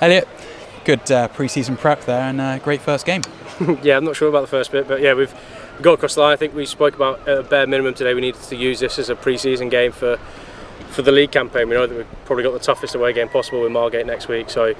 Elliot, good pre-season prep there and great first game. Yeah, I'm not sure about the first bit, but yeah, we've got across the line. I think we spoke about at a bare minimum today we needed to use this as a pre-season game for the league campaign. We know that we've probably got the toughest away game possible with Margate next week, so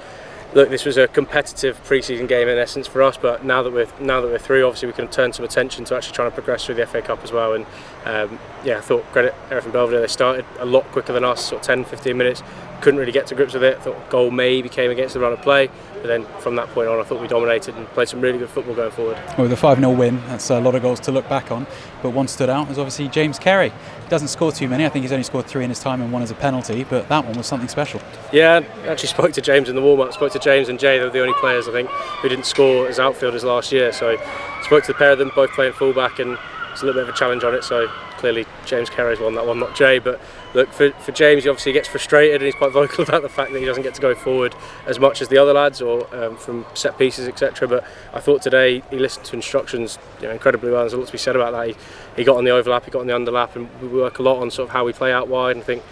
look, this was a competitive pre-season game in essence for us, but now that we're through, obviously we can turn some attention to actually trying to progress through the FA Cup as well. And I thought credit Hereford Belvedere, they started a lot quicker than us, sort of 10-15 minutes, couldn't really get to grips with it. I thought goal maybe came against the run of play, but then from that point on I thought we dominated and played some really good football going forward. Well, with a 5-0 win, that's a lot of goals to look back on, but one stood out was obviously James Carey. He doesn't score too many, I think he's only scored 3 in his time and 1 as a penalty, but that one was something special. Yeah, I actually spoke to James in the warm-up, spoke to James and Jay, they were the only players I think who didn't score as outfielders last year, so spoke to the pair of them, both playing full-back, and it's a little bit of a challenge on it, so clearly James Carey's won that one, not Jay. But look, for James, he obviously gets frustrated and he's quite vocal about the fact that he doesn't get to go forward as much as the other lads or from set pieces, etc. But I thought today he listened to instructions incredibly well. There's a lot to be said about that. He got on the overlap, he got on the underlap, and we work a lot on sort of how we play out wide. And I think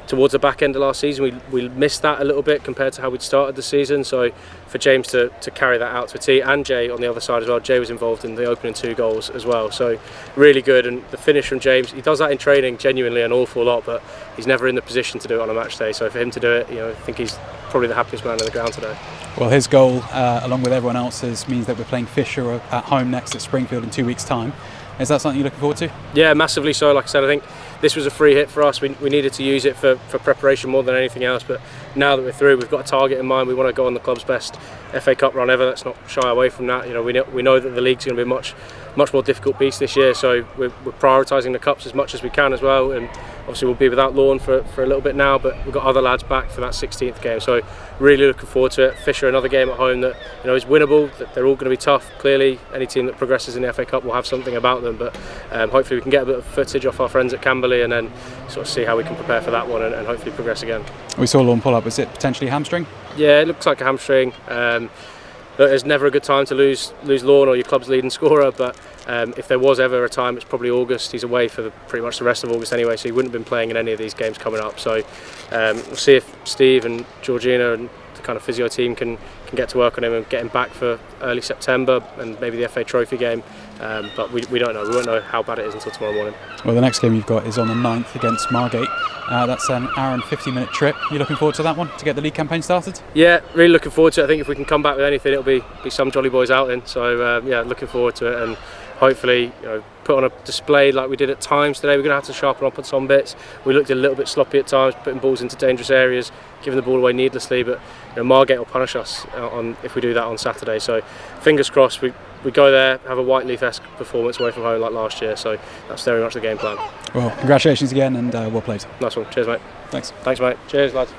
towards the back end of last season we missed that a little bit compared to how we'd started the season, so for James to carry that out to a T, and Jay on the other side as well. Jay was involved in the opening 2 goals as well, so really good. And the finish from James, he does that in training genuinely an awful lot, but he's never in the position to do it on a match day, so for him to do it, I think he's probably the happiest man on the ground today. Well, his goal along with everyone else's means that we're playing Fisher at home next at Springfield in 2 weeks' time. Is that something you're looking forward to? Yeah, massively so. Like I said, I think this was a free hit for us. We needed to use it for preparation more than anything else. But now that we're through, we've got a target in mind. We want to go on the club's best FA Cup run ever. Let's not shy away from that. We know that the league's going to be a much more difficult beast this year. So we're prioritising the cups as much as we can as well. And obviously we'll be without Lorne for a little bit now, but we've got other lads back for that 16th game. So really looking forward to it. Fisher, another game at home that is winnable. That they're all going to be tough. Clearly, any team that progresses in the FA Cup will have something about them. But hopefully we can get a bit of footage off our friends at Camberley and then sort of see how we can prepare for that one and hopefully progress again. We saw Lorne pull up. Was it potentially hamstring? Yeah, it looks like a hamstring. There's never a good time to lose Lorne or your club's leading scorer, but if there was ever a time, it's probably August. He's away for pretty much the rest of August anyway, so he wouldn't have been playing in any of these games coming up. So we'll see if Steve and Georgina and the kind of physio team can get to work on him and get him back for early September and maybe the FA Trophy game. But we don't know. We won't know how bad it is until tomorrow morning. Well, the next game you've got is on the 9th against Margate. That's an hour and 50-minute trip. You looking forward to that one to get the league campaign started? Yeah, really looking forward to it. I think if we can come back with anything, it'll be some Jolly Boys outing. So looking forward to it and hopefully put on a display like we did at times today. We're going to have to sharpen up on some bits. We looked a little bit sloppy at times, putting balls into dangerous areas, giving the ball away needlessly. But Margate will punish us if we do that on Saturday. So fingers crossed we go there, have a Whiteleaf-esque performance away from home like last year. So that's very much the game plan. Well, congratulations again and well played. Nice one. Cheers, mate. Thanks, mate. Cheers, lads.